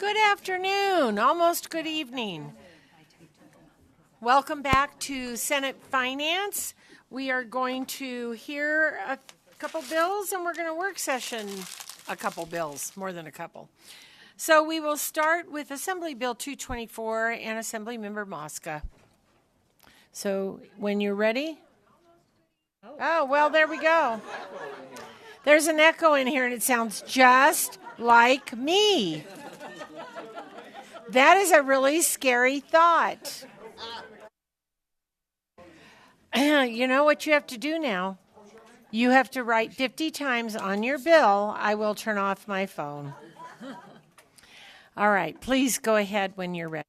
Good afternoon, almost good evening. Welcome back to Senate Finance. We are going to hear a couple bills and we're going to work session a couple bills, more than a couple. So we will start with Assembly Bill 224 and Assemblymember Mosca. So when you're ready. Oh, well, there we go. There's an echo in here and it sounds just like me. That is a really scary thought. You know what you have to do now? You have to write 50 times on your bill, I will turn off my phone. All right, please go ahead when you're ready.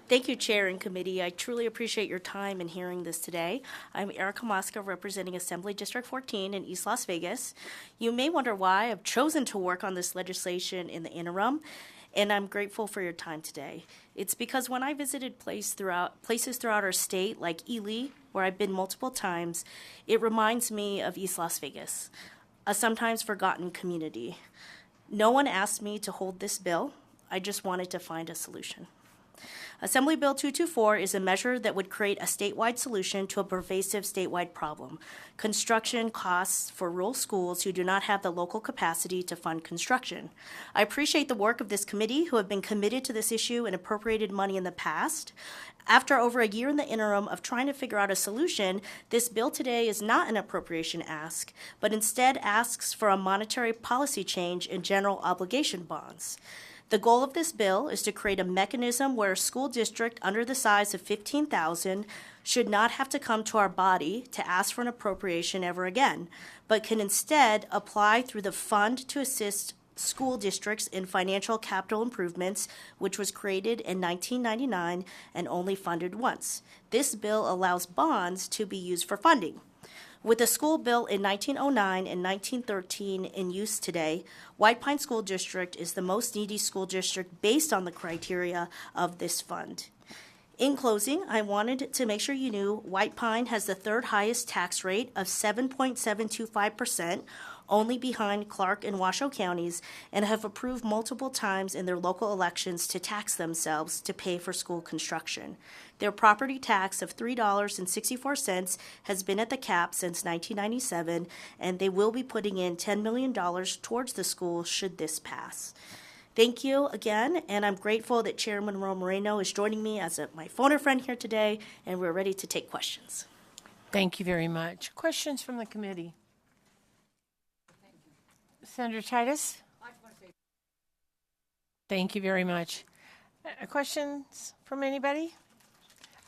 Thank you, Chair and Committee. I truly appreciate your time in hearing this today. I'm Erica Mosca, representing Assembly District 14 in East Las Vegas. You may wonder why I've chosen to work on this legislation in the interim, and I'm grateful for your time today. It's because when I visited places throughout our state, like Ely, where I've been multiple times, it reminds me of East Las Vegas, a sometimes forgotten community. No one asked me to hold this bill. I just wanted to find a solution. Assembly Bill 224 is a measure that would create a statewide solution to a pervasive statewide problem: construction costs for rural schools who do not have the local capacity to fund construction. I appreciate the work of this committee, who have been committed to this issue and appropriated money in the past. After over a year in the interim of trying to figure out a solution, this bill today is not an appropriation ask, but instead asks for a monetary policy change in general obligation bonds. The goal of this bill is to create a mechanism where a school district under the size of 15,000 should not have to come to our body to ask for an appropriation ever again, but can instead apply through the Fund to Assist School Districts in Financial Capital Improvements, which was created in 1999 and only funded once. This bill allows bonds to be used for funding. With a school built in 1909 and 1913 in use today, White Pine School District is the most needy school district based on the criteria of this fund. In closing, I wanted to make sure you knew White Pine has the third highest tax rate of 7.725%, only behind Clark and Washoe counties, and have approved multiple times in their local elections to tax themselves to pay for school construction. Their property tax of $3.64 has been at the cap since 1997, and they will be putting in $10 million towards the school should this pass. Thank you again, and I'm grateful that Chairman Moreno is joining me as my phone friend here today, and we're ready to take questions. Thank you very much. Questions from the committee? Senator Titus? Thank you very much. Questions from anybody?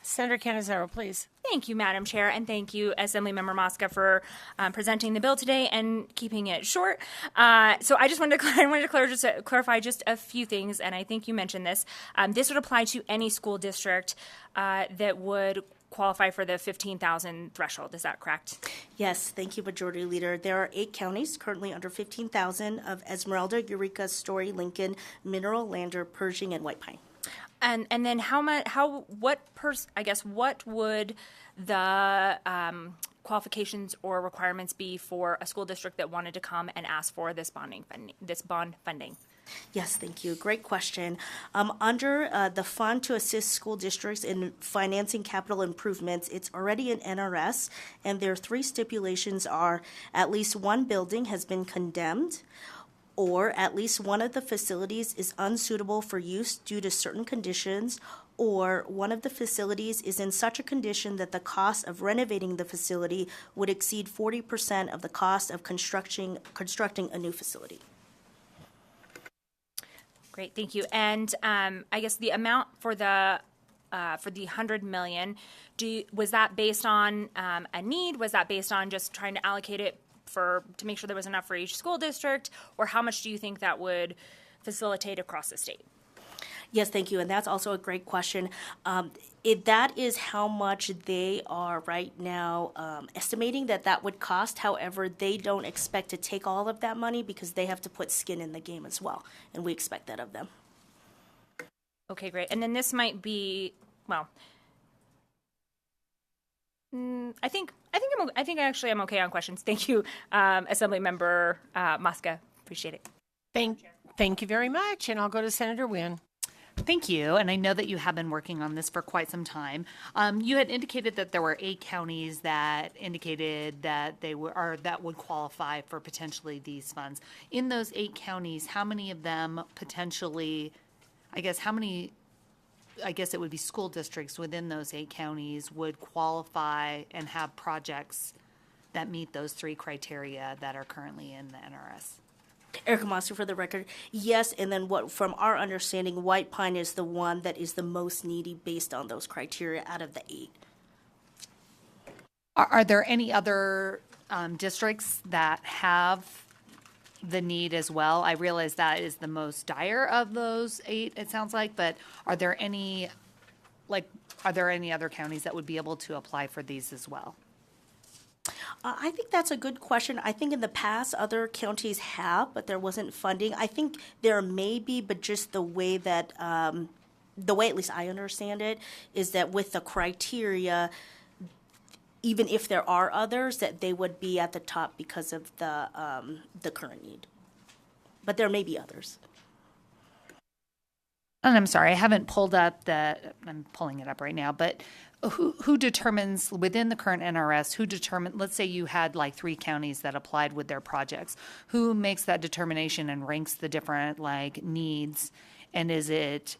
Senator Cannizzaro, please. Thank you, Madam Chair, and thank you, Assemblymember Mosca, for presenting the bill today and keeping it short. So I just wanted to clarify just a few things, and I think you mentioned this. This would apply to any school district that would qualify for the 15,000 threshold. Is that correct? Yes, thank you, Majority Leader. There are 8 counties currently under 15,000 of Esmeralda, Eureka, Story, Lincoln, Mineral, Lander, Pershing, and White Pine. And then what would the qualifications or requirements be for a school district that wanted to come and ask for this bond funding? Yes, thank you. Great question. Under the Fund to Assist School Districts in Financing Capital Improvements, it's already an NRS, and their 3 stipulations are: at least one building has been condemned, or at least one of the facilities is unsuitable for use due to certain conditions, or one of the facilities is in such a condition that the cost of renovating the facility would exceed 40% of the cost of constructing a new facility. Great, thank you. And I guess the amount for the $100 million, was that based on a need? Was that based on just trying to allocate it to make sure there was enough for each school district, or how much do you think that would facilitate across the state? Yes, thank you, and that's also a great question. That is how much they are right now estimating that would cost. However, they don't expect to take all of that money because they have to put skin in the game as well, and we expect that of them. Okay, great. And then this might be, well, I think I'm okay on questions. Thank you, Assemblymember Mosca. Appreciate it. Thank you very much, and I'll go to Senator Wynn. Thank you. And I know that you have been working on this for quite some time. You had indicated that there were 8 counties that indicated that they were, or that would qualify for potentially these funds. In those 8 counties, how many of them potentially, I guess it would be school districts within those 8 counties would qualify and have projects that meet those 3 criteria that are currently in the NRS? Erica Monster for the record. Yes, and then what from our understanding, White Pine is the one that is the most needy based on those criteria out of the 8. Are there any other districts that have the need as well? I realize that is the most dire of those 8, it sounds like, but are there any other counties that would be able to apply for these as well? I think that's a good question. I think in the past other counties have, but there wasn't funding. I think there may be, but just the way that, at least I understand it, is that with the criteria, even if there are others, that they would be at the top because of the current need. But there may be others. And I'm sorry, I haven't pulled up I'm pulling it up right now, but who determines within the current NRS, let's say you had like 3 counties that applied with their projects, who makes that determination and ranks the different needs? And is it,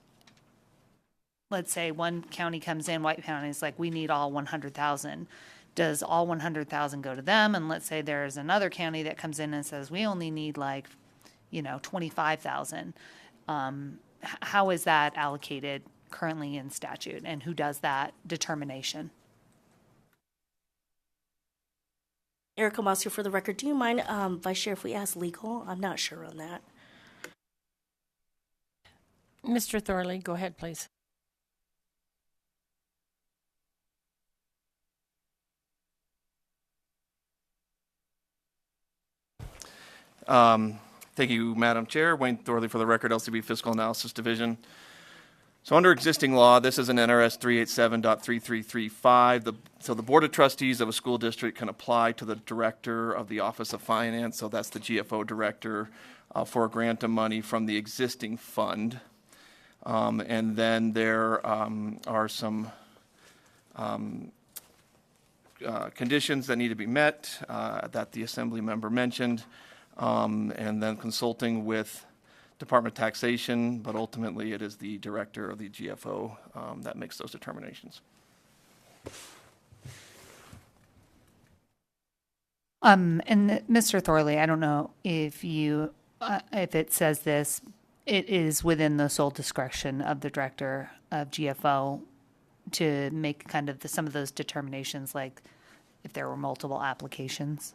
let's say one county comes in, White County is like, we need all 100,000. Does all 100,000 go to them? And let's say there's another county that comes in and says, we only need 25,000. How is that allocated currently in statute, and who does that determination? Erica Monster for the record. Do you mind, Vice Chair, if we ask legal? I'm not sure on that. Mr. Thorley, go ahead, please. Thank you, Madam Chair. Wayne Thorley for the record, LCB Fiscal Analysis Division. So under existing law, this is an NRS 387.3335. So the Board of Trustees of a school district can apply to the Director of the Office of Finance, so that's the GFO Director, for a grant of money from the existing fund. And then there are some conditions that need to be met that the Assembly member mentioned, and then consulting with Department of Taxation, but ultimately it is the Director of the GFO that makes those determinations. And Mr. Thorley, I don't know if it says this, it is within the sole discretion of the Director of GFO to make kind of some of those determinations, like if there were multiple applications.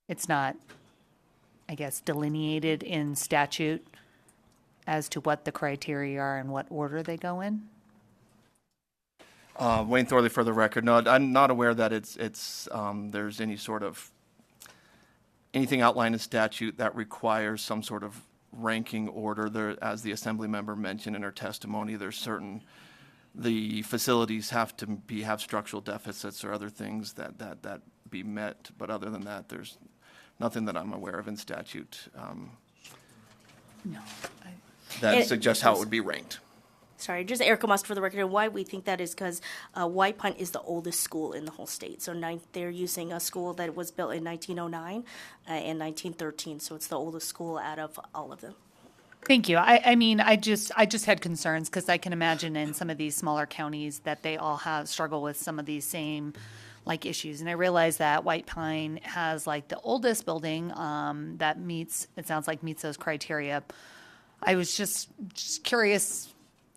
It's not, I guess, delineated in statute as to what the criteria are and what order they go in? Wayne Thorley for the record. No, I'm not aware that there's any sort of anything outlined in statute that requires some sort of ranking order. There, as the Assembly member mentioned in her testimony, the facilities have to have structural deficits or other things that be met. But other than that, there's nothing that I'm aware of in statute that suggests how it would be ranked. Sorry, just Erica Musk for the record. And why we think that is because White Pine is the oldest school in the whole state. So they're using a school that was built in 1909 and 1913. So it's the oldest school out of all of them. Thank you. I just had concerns because I can imagine in some of these smaller counties that they all struggle with some of these same issues. And I realize that White Pine has the oldest building that meets those criteria. I was just curious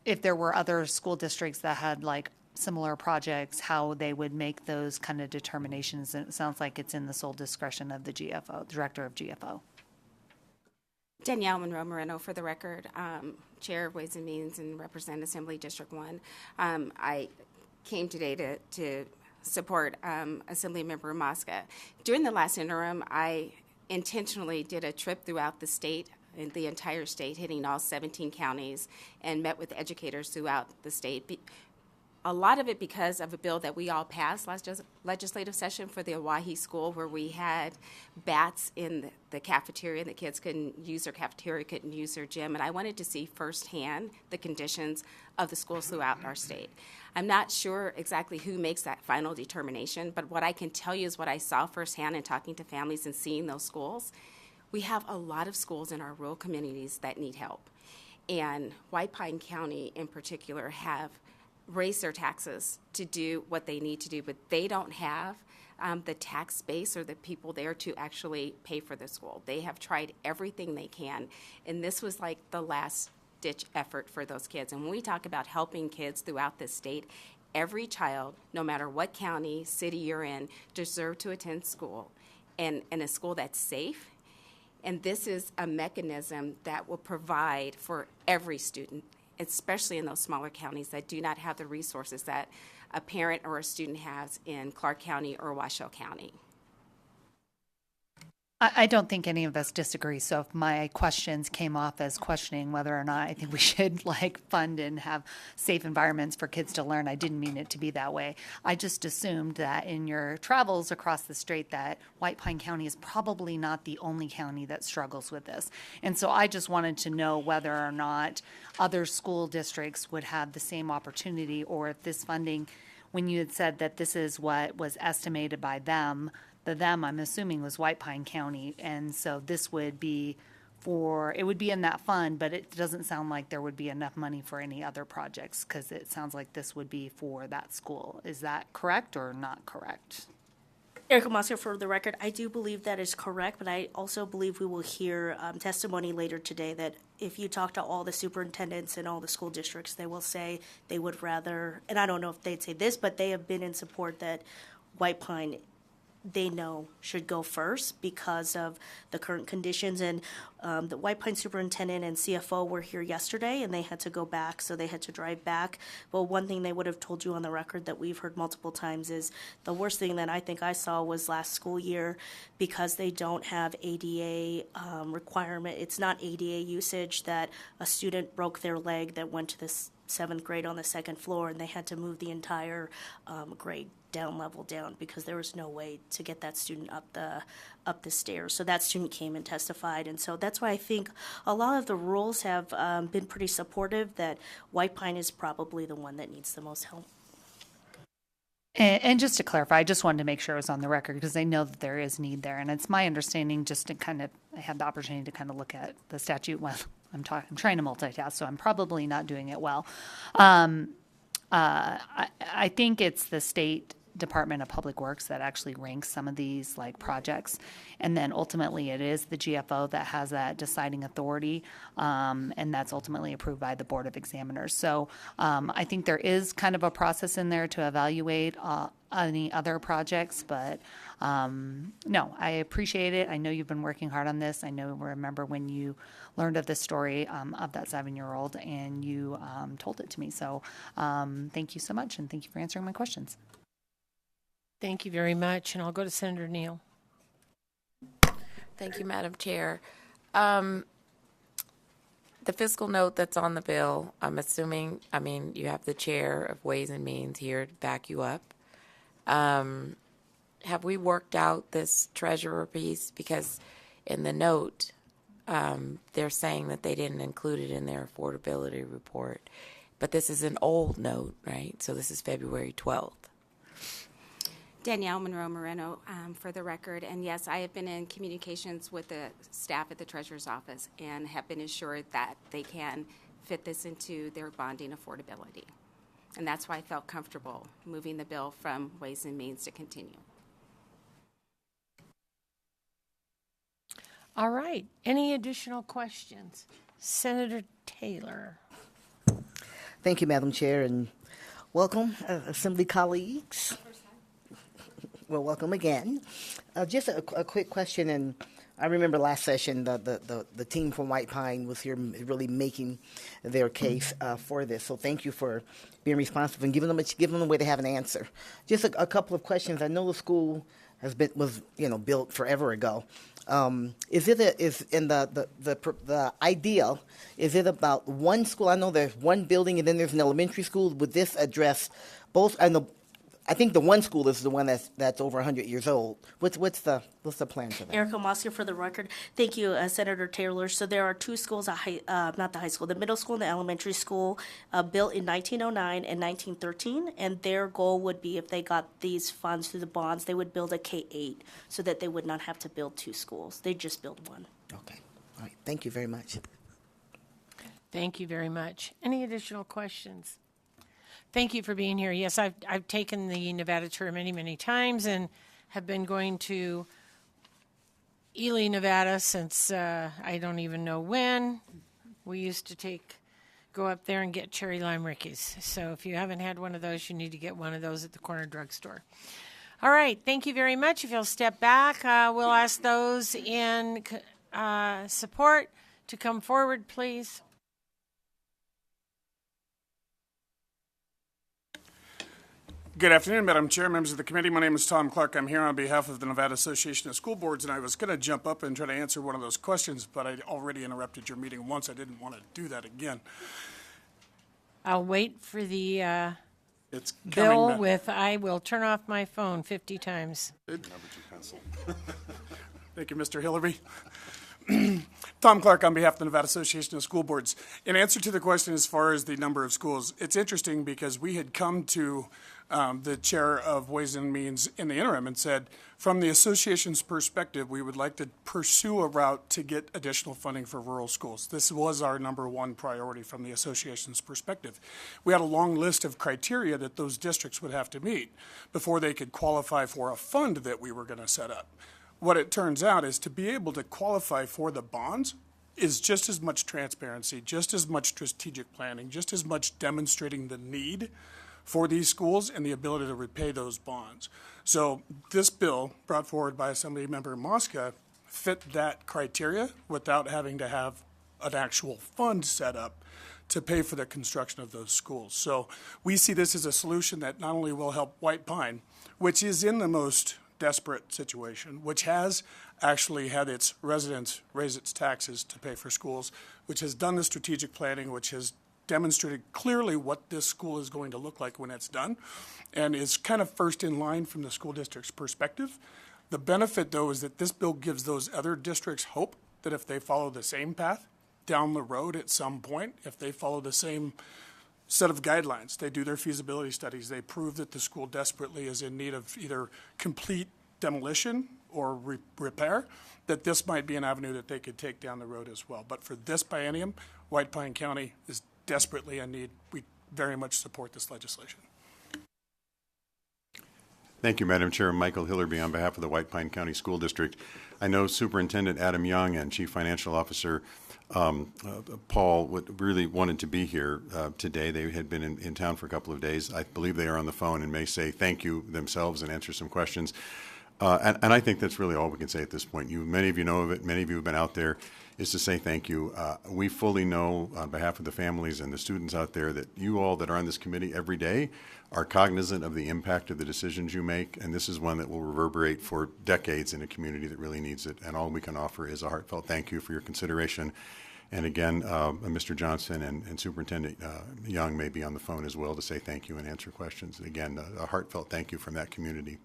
if there were other school districts that had similar projects, how they would make those kind of determinations. And it sounds like it's in the sole discretion of the GFO, Director of GFO. Danielle Monroe Moreno for the record, Chair of Ways and Means and represent Assembly District 1. I came today to support Assembly Member Mosca. During the last interim, I intentionally did a trip throughout the state, the entire state, hitting all 17 counties, and met with educators throughout the state. A lot of it because of a bill that we all passed last legislative session for the Oahe School, where we had bats in the cafeteria, and the kids couldn't use their cafeteria, couldn't use their gym, and I wanted to see firsthand the conditions of the schools throughout our state. I'm not sure exactly who makes that final determination, but what I can tell you is what I saw firsthand in talking to families and seeing those schools. We have a lot of schools in our rural communities that need help, and White Pine County in particular have raise their taxes to do what they need to do, but they don't have the tax base or the people there to actually pay for the school. They have tried everything they can, and this was like the last ditch effort for those kids. And when we talk about helping kids throughout this state, every child, no matter what county, city you're in, deserve to attend school, and a school that's safe. And this is a mechanism that will provide for every student, especially in those smaller counties that do not have the resources that a parent or a student has in Clark County or Washoe County. I don't think any of us disagree. So if my questions came off as questioning whether or not I think we should fund and have safe environments for kids to learn, I didn't mean it to be that way. I just assumed that in your travels across the state that White Pine County is probably not the only county that struggles with this. And so I just wanted to know whether or not other school districts would have the same opportunity, or if this funding, when you had said that this is what was estimated by them, the them, I'm assuming, was White Pine County, and so this would be it would be in that fund, but it doesn't sound like there would be enough money for any other projects, because it sounds like this would be for that school. Is that correct or not correct? Erica Mosca, for the record, I do believe that is correct, but I also believe we will hear testimony later today that if you talk to all the superintendents in all the school districts, they will say they would rather, and I don't know if they'd say this, but they have been in support that White Pine, they know, should go first because of the current conditions. And the White Pine superintendent and CFO were here yesterday, and they had to go back, so they had to drive back. But one thing they would have told you on the record that we've heard multiple times is the worst thing that I think I saw was last school year, because they don't have ADA requirement. It's not ADA usage, that a student broke their leg that went to the seventh grade on the second floor, and they had to move the entire grade level down because there was no way to get that student up the stairs. So that student came and testified, and so that's why I think a lot of the rules have been pretty supportive that White Pine is probably the one that needs the most help. And just to clarify, I just wanted to make sure it was on the record, because I know that there is need there, and it's my understanding, just to I had the opportunity to kind of look at the statute while I'm trying to multitask, so I'm probably not doing it well. I think it's the state Department of Public Works that actually ranks some of these projects, and then ultimately it is the GFO that has that deciding authority, and that's ultimately approved by the Board of Examiners. So I think there is kind of a process in there to evaluate any other projects, but no, I appreciate it. I know you've been working hard on this. I remember when you learned of the story of that 7-year-old, and you told it to me. So thank you so much, and thank you for answering my questions. Thank you very much, and I'll go to Senator Neal. Thank you, Madam Chair. The fiscal note that's on the bill, I'm assuming, you have the chair of Ways and Means here to back you up. Have we worked out this treasurer piece? Because in the note, they're saying that they didn't include it in their affordability report. But this is an old note, right? So this is February 12th. Danielle Monroe Moreno, for the record, and yes, I have been in communications with the staff at the Treasurer's Office and have been assured that they can fit this into their bonding affordability. And that's why I felt comfortable moving the bill from Ways and Means to continue. All right. Any additional questions? Senator Taylor. Thank you, Madam Chair, and welcome, Assembly colleagues. Well, welcome again. Just a quick question, and I remember last session the team from White Pine was here really making their case for this. So thank you for being responsive and giving them a way to have an answer. Just a couple of questions. I know the school was built forever ago. Is it is in the ideal? Is it about one school? I know there's one building and then there's an elementary school. Would this address both? I think the one school is the one that's over 100 years old. What's the plan for that? Erica Mosca for the record. Thank you, Senator Taylor. So there are two schools, not the high school, the middle school and the elementary school, built in 1909 and 1913. And their goal would be, if they got these funds through the bonds, they would build a K-8 so that they would not have to build two schools. They'd just build one. Okay. All right. Thank you very much. Thank you very much. Any additional questions? Thank you for being here. Yes, I've taken the Nevada tour many, many times and have been going to Ely, Nevada since I don't even know when. We used to go up there and get cherry lime rickeys. So if you haven't had one of those, you need to get one of those at the corner drugstore. All right, thank you very much. If you'll step back, we'll ask those in support to come forward, please. Good afternoon, Madam Chair, members of the committee. My name is Tom Clark. I'm here on behalf of the Nevada Association of School Boards, and I was going to jump up and try to answer one of those questions, but I already interrupted your meeting once. I didn't want to do that again. I'll wait for the It's bill coming. with I will turn off my phone 50 times. Thank you, Mr. Hillary. Tom Clark on behalf of the Nevada Association of School Boards. In answer to the question as far as the number of schools, it's interesting because we had come to the chair of Ways and Means in the interim and said, from the association's perspective, we would like to pursue a route to get additional funding for rural schools. This was our number one priority from the association's perspective. We had a long list of criteria that those districts would have to meet before they could qualify for a fund that we were going to set up. What it turns out is to be able to qualify for the bonds is just as much transparency, just as much strategic planning, just as much demonstrating the need for these schools and the ability to repay those bonds. So this bill brought forward by Assemblymember Mosca fit that criteria without having to have an actual fund set up to pay for the construction of those schools. So we see this as a solution that not only will help White Pine, which is in the most desperate situation, which has actually had its residents raise its taxes to pay for schools, which has done the strategic planning, which has demonstrated clearly what this school is going to look like when it's done, and is kind of first in line from the school district's perspective. The benefit, though, is that this bill gives those other districts hope that if they follow the same path down the road at some point, if they follow the same set of guidelines, they do their feasibility studies, they prove that the school desperately is in need of either complete demolition or repair, that this might be an avenue that they could take down the road as well. But for this biennium, White Pine County is desperately in need. We very much support this legislation. Thank you, Madam Chair. Michael Hillerby on behalf of the White Pine County School District. I know Superintendent Adam Young and Chief Financial Officer Paul really wanted to be here today. They had been in town for a couple of days. I believe they are on the phone and may say thank you themselves and answer some questions. And I think that's really all we can say at this point. Many of you know of it. Many of you have been out there. Is to say thank you. We fully know on behalf of the families and the students out there that you all that are on this committee every day are cognizant of the impact of the decisions you make, and this is one that will reverberate for decades in a community that really needs it. And all we can offer is a heartfelt thank you for your consideration. And again, Mr. Johnson and Superintendent Young may be on the phone as well to say thank you and answer questions. Again, a heartfelt thank you from that community.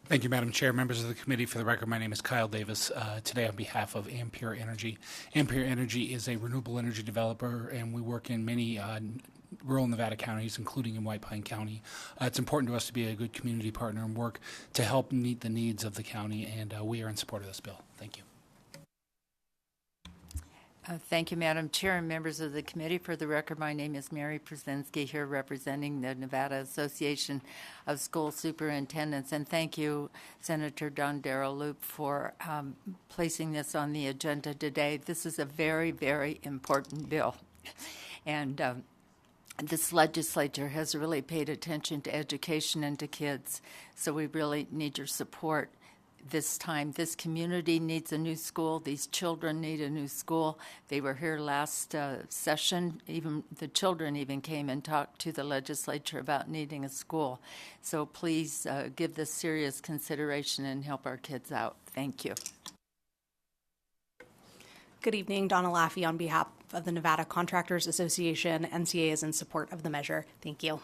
Thank you, Madam Chair. Members of the committee, for the record, my name is Kyle Davis. Today on behalf of Ampere Energy. Ampere Energy is a renewable energy developer, and we work in many rural Nevada counties, including in White Pine County. It's important to us to be a good community partner and work to help meet the needs of the county, and we are in support of this bill. Thank you. Thank you, Madam Chair and members of the committee. For the record, my name is Mary Przensky, here representing the Nevada Association of School Superintendents. And thank you, Senator Dondero Loop, for placing this on the agenda today. This is a very, very important bill. And this legislature has really paid attention to education and to kids, so we really need your support. this time. This community needs a new school. These children need a new school. They were here last session. Even the children even came and talked to the legislature about needing a school. So please give this serious consideration and help our kids out. Thank you. Good evening, Donna Laffey on behalf of the Nevada Contractors Association. NCA is in support of the measure. Thank you.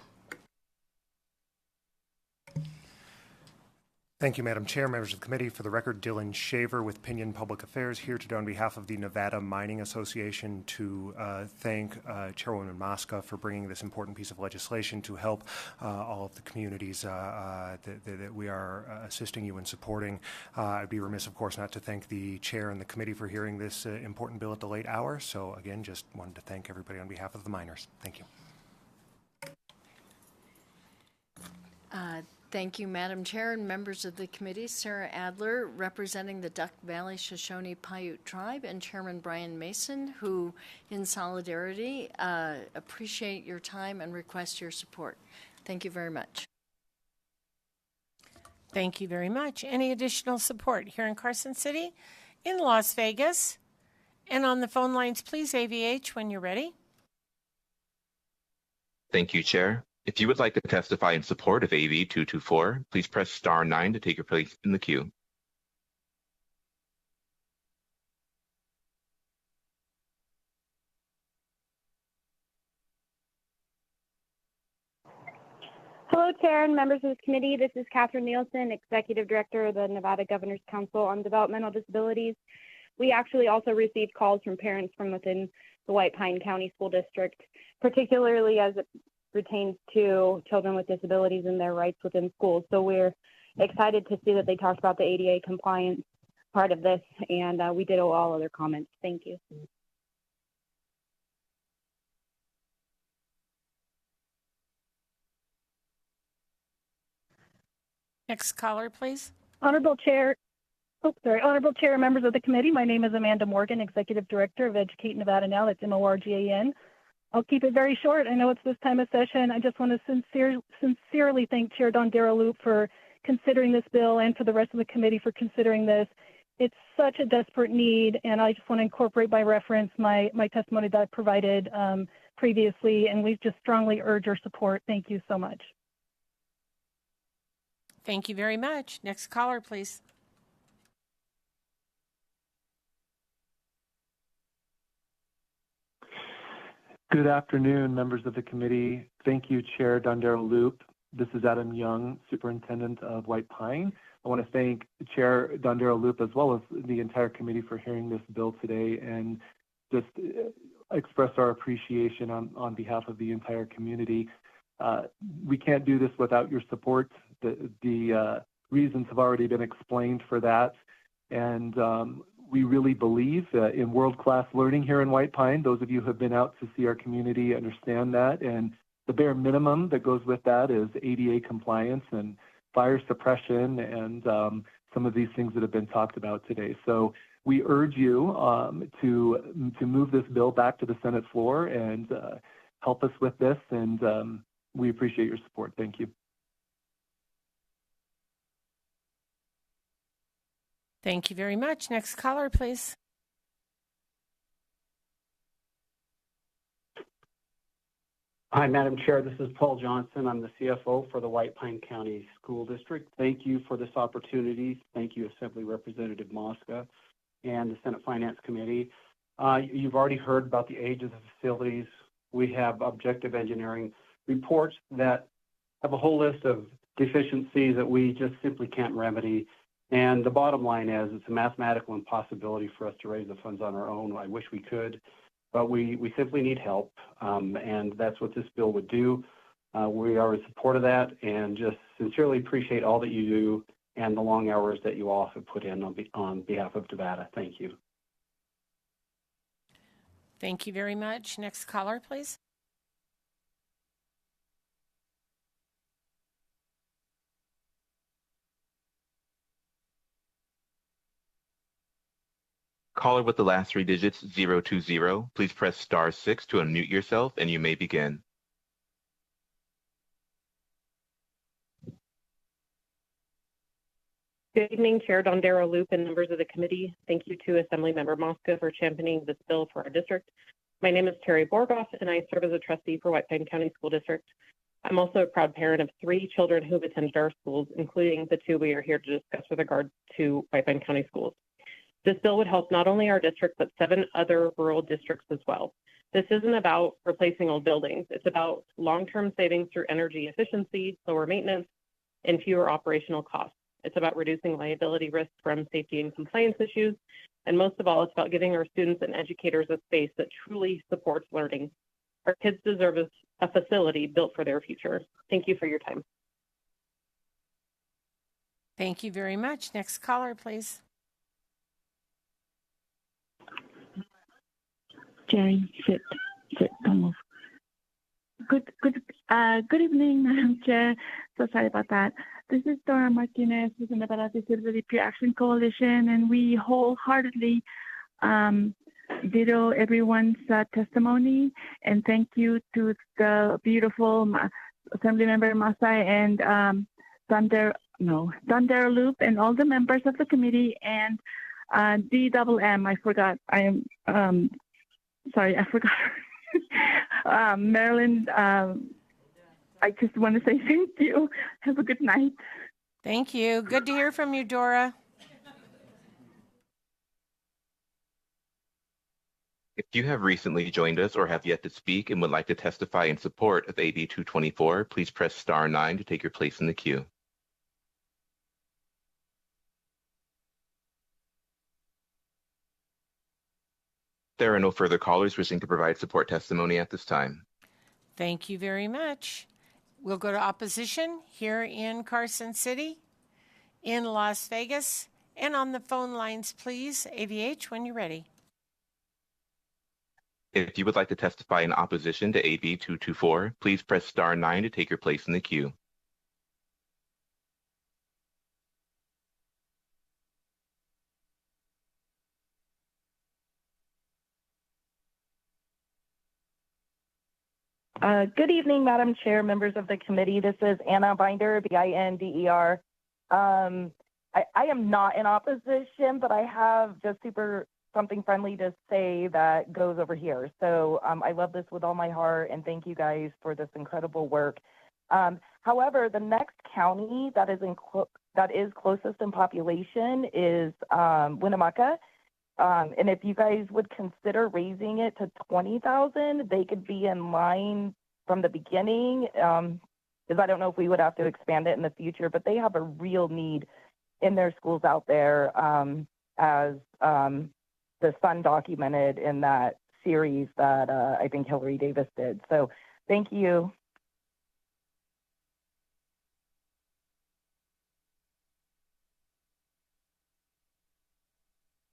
Thank you, Madam Chair, members of the committee. For the record, Dylan Shaver with Pinion Public Affairs here today on behalf of the Nevada Mining Association to thank Chairwoman Mosca for bringing this important piece of legislation to help all of the communities that we are assisting you in supporting. I'd be remiss, of course, not to thank the chair and the committee for hearing this important bill at the late hour. So again, just wanted to thank everybody on behalf of the miners. Thank you. Thank you, Madam Chair and members of the committee. Sarah Adler, representing the Duck Valley Shoshone Paiute Tribe, and Chairman Brian Mason, who, in solidarity, appreciate your time and request your support. Thank you very much. Thank you very much. Any additional support here in Carson City, in Las Vegas, and on the phone lines, please, AVH, when you're ready. Thank you, Chair. If you would like to testify in support of AB 224, please press star 9 to take your place in the queue. Hello, Chair and members of the committee. This is Catherine Nielsen, Executive Director of the Nevada Governor's Council on Developmental Disabilities. We actually also received calls from parents from within the White Pine County School District, particularly as it pertains to children with disabilities and their rights within schools. So we're excited to see that they talked about the ADA compliance part of this, and we did all other comments. Thank you. Next caller, please. Honorable Chair, members of the committee, my name is Amanda Morgan, Executive Director of Educate Nevada Now, that's MORGAN. I'll keep it very short. I know it's this time of session. I just want to sincerely thank Chair Dondero Loop for considering this bill and for the rest of the committee for considering this. It's such a desperate need, and I just want to incorporate by reference my testimony that I provided previously, and we just strongly urge your support. Thank you so much. Thank you very much. Next caller, please. Good afternoon, members of the committee. Thank you, Chair Dondero Loop. This is Adam Young, Superintendent of White Pine. I want to thank Chair Dondero Loop as well as the entire committee for hearing this bill today and just express our appreciation on behalf of the entire community. We can't do this without your support. The reasons have already been explained for that. And we really believe in world-class learning here in White Pine. Those of you who have been out to see our community understand that. And the bare minimum that goes with that is ADA compliance and fire suppression and some of these things that have been talked about today. So we urge you to move this bill back to the Senate floor and help us with this. And we appreciate your support. Thank you. Thank you very much. Next caller, please. Hi, Madam Chair. This is Paul Johnson. I'm the CFO for the White Pine County School District. Thank you for this opportunity. Thank you, Assembly Representative Mosca and the Senate Finance Committee. You've already heard about the age of the facilities. We have objective engineering reports that have a whole list of deficiencies that we just simply can't remedy. And the bottom line is it's a mathematical impossibility for us to raise the funds on our own. I wish we could, but we simply need help, and that's what this bill would do. We are in support of that and just sincerely appreciate all that you do and the long hours that you all have put in on behalf of Nevada. Thank you. Thank you very much. Next caller, please. Caller with the last 3 digits, 020. Please press star 6 to unmute yourself, and you may begin. Good evening, Chair Dondero Loop and members of the committee. Thank you to Assemblymember Mosca for championing this bill for our district. My name is Terry Borgoff, and I serve as a trustee for White Pine County School District. I'm also a proud parent of 3 children who've attended our schools, including the 2 we are here to discuss with regard to White Pine County schools. This bill would help not only our district, but 7 other rural districts as well. This isn't about replacing old buildings. It's about long-term savings through energy efficiency, lower maintenance, and fewer operational costs. It's about reducing liability risks from safety and compliance issues. And most of all, it's about giving our students and educators a space that truly supports learning. Our kids deserve a facility built for their future. Thank you for your time. Thank you very much. Next caller, please. Jerry, sit, don't move. Good evening, Madam Chair. So sorry about that. This is Dora Martinez with the Nevada Disability Peer Action Coalition, and we wholeheartedly ditto everyone's testimony. And thank you to the beautiful Assemblymember Masai and Dondero Loop and all the members of the committee and DMM. I forgot. Sorry, I forgot. Marilyn, I just want to say thank you. Have a good night. Thank you. Good to hear from you, Dora. If you have recently joined us or have yet to speak and would like to testify in support of AB 224, please press star 9 to take your place in the queue. There are no further callers wishing to provide support testimony at this time. Thank you very much. We'll go to opposition here in Carson City, in Las Vegas, and on the phone lines, please. AVH, when you're ready. If you would like to testify in opposition to AB 224, please press star 9 to take your place in the queue. Good evening, Madam Chair, members of the committee. This is Anna Binder, Binder. I am not in opposition, but I have just something friendly to say that goes over here. So I love this with all my heart, and thank you guys for this incredible work. However, the next county that is closest in population is Winnemucca. And if you guys would consider raising it to 20,000, they could be in line from the beginning. Because I don't know if we would have to expand it in the future, but they have a real need in their schools out there, as the Sun documented in that series that I think Hillary Davis did. So thank you.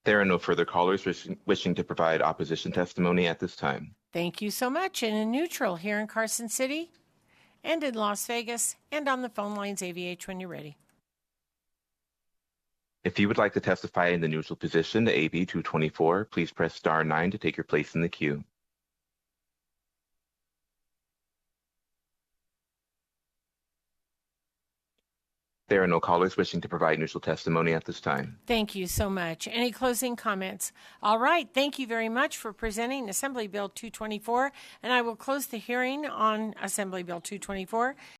There are no further callers wishing to provide opposition testimony at this time. Thank you so much. And in neutral here in Carson City and in Las Vegas and on the phone lines, AVH, when you're ready. If you would like to testify in the neutral position to AB 224, please press star 9 to take your place in the queue. There are no callers wishing to provide neutral testimony at this time. Thank you so much. Any closing comments? All right. Thank you very much for presenting Assembly Bill 224, and I will close the hearing on Assembly Bill 224.